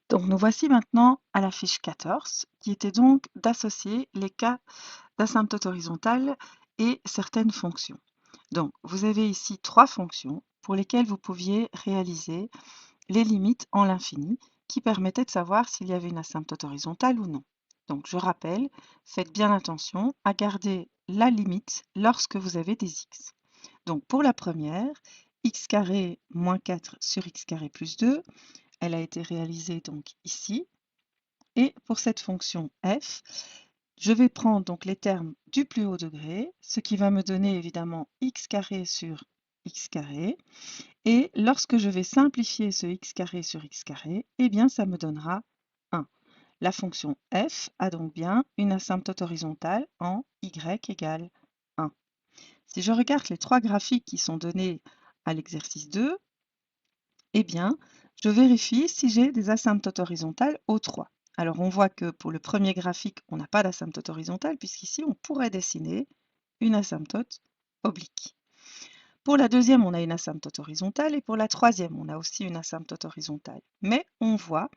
Donc nous voici maintenant à la fiche 14, qui était donc d'associer les cas d'asymptote horizontale et certaines fonctions. Donc vous avez ici trois fonctions pour lesquelles vous pouviez réaliser les limites en l'infini qui permettaient de savoir s'il y avait une asymptote horizontale ou non. Donc je rappelle, faites bien attention à garder la limite lorsque vous avez des x. Donc pour la première, x carré moins 4 sur x carré plus 2, elle a été réalisée donc ici. Et pour cette fonction f, je vais prendre donc les termes du plus haut degré, ce qui va me donner évidemment x carré sur x carré. Et lorsque je vais simplifier ce x carré sur x carré, eh bien ça me donnera 1. La fonction f a donc bien une asymptote horizontale en y égale 1. Si je regarde les trois graphiques qui sont donnés à l'exercice 2, eh bien, je vérifie si j'ai des asymptotes horizontales aux 3. Alors, on voit que pour le premier graphique, on n'a pas d'asymptote horizontale, puisqu'ici, on pourrait dessiner une asymptote oblique. Pour la deuxième, on a une asymptote horizontale, et pour la troisième, on a aussi une asymptote horizontale. Mais on voit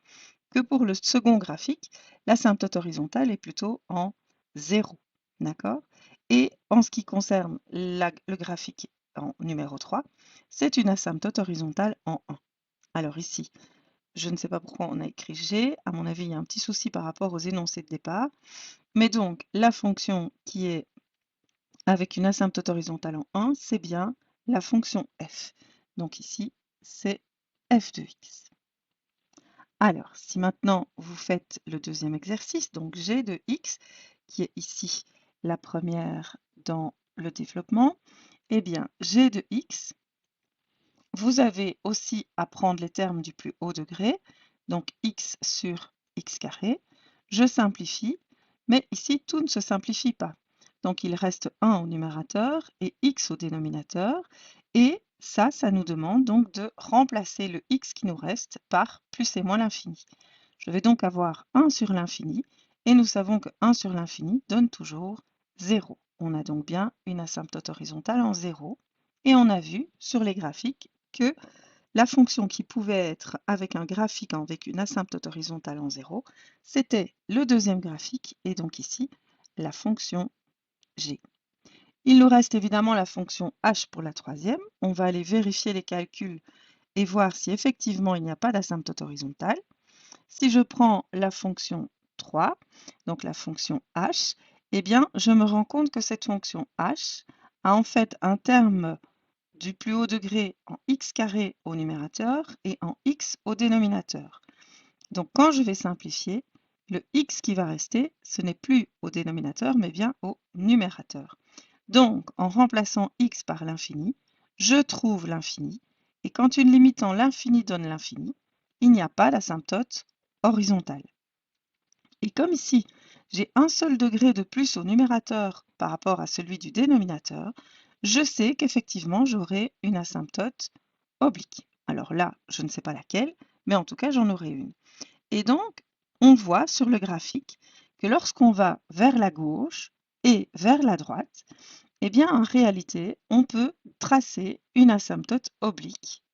que pour le second graphique, l'asymptote horizontale est plutôt en 0. D'accord? Et en ce qui concerne le graphique en numéro 3, c'est une asymptote horizontale en 1. Alors ici, je ne sais pas pourquoi on a écrit G. À mon avis, il y a un petit souci par rapport aux énoncés de départ. Mais donc, la fonction qui est avec une asymptote horizontale en 1, c'est bien la fonction f. Donc ici, c'est f de x. Alors, si maintenant vous faites le deuxième exercice, donc g de x, qui est ici la première dans le développement, eh bien, g de x, vous avez aussi à prendre les termes du plus haut degré, donc x sur x carré. Je simplifie, mais ici, tout ne se simplifie pas. Donc, il reste 1 au numérateur et x au dénominateur. Et ça nous demande donc de remplacer le x qui nous reste par plus et moins l'infini. Je vais donc avoir 1 sur l'infini, et nous savons que 1 sur l'infini donne toujours 0. On a donc bien une asymptote horizontale en 0. Et on a vu sur les graphiques que la fonction qui pouvait être avec un graphique avec une asymptote horizontale en 0, c'était le deuxième graphique, et donc ici, la fonction g. Il nous reste évidemment la fonction h pour la troisième. On va aller vérifier les calculs et voir si effectivement il n'y a pas d'asymptote horizontale. Si je prends la fonction 3, donc la fonction h, eh bien, je me rends compte que cette fonction h a en fait un terme du plus haut degré en x carré au numérateur et en x au dénominateur. Donc quand je vais simplifier, le x qui va rester, ce n'est plus au dénominateur, mais bien au numérateur. Donc en remplaçant x par l'infini, je trouve l'infini, et quand une limite en l'infini donne l'infini, il n'y a pas d'asymptote horizontale. Et comme ici, j'ai un seul degré de plus au numérateur par rapport à celui du dénominateur, je sais qu'effectivement, j'aurai une asymptote oblique. Alors là, je ne sais pas laquelle, mais en tout cas, j'en aurai une. Et donc, on voit sur le graphique que lorsqu'on va vers la gauche et vers la droite, eh bien, en réalité, on peut tracer une asymptote oblique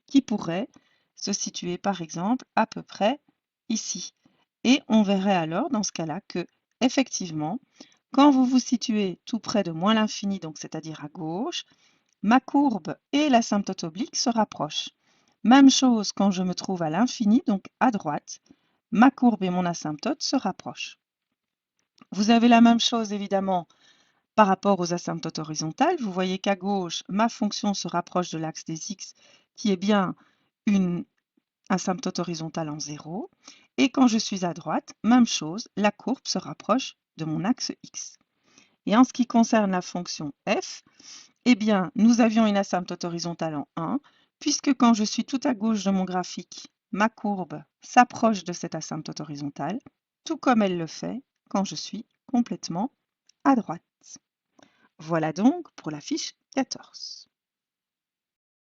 qui pourrait se situer, par exemple, à peu près ici. Et on verrait alors, dans ce cas-là, que, effectivement, quand vous vous situez tout près de moins l'infini, donc c'est-à-dire à gauche, ma courbe et l'asymptote oblique se rapprochent. Même chose quand je me trouve à l'infini, donc à droite, ma courbe et mon asymptote se rapprochent. Vous avez la même chose évidemment par rapport aux asymptotes horizontales. Vous voyez qu'à gauche, ma fonction se rapproche de l'axe des x, qui est bien une asymptote horizontale en 0. Et quand je suis à droite, même chose, la courbe se rapproche de mon axe x. Et en ce qui concerne la fonction f, eh bien, nous avions une asymptote horizontale en 1, puisque quand je suis tout à gauche de mon graphique, ma courbe s'approche de cette asymptote horizontale, tout comme elle le fait quand je suis complètement à droite. Voilà donc pour la fiche 14.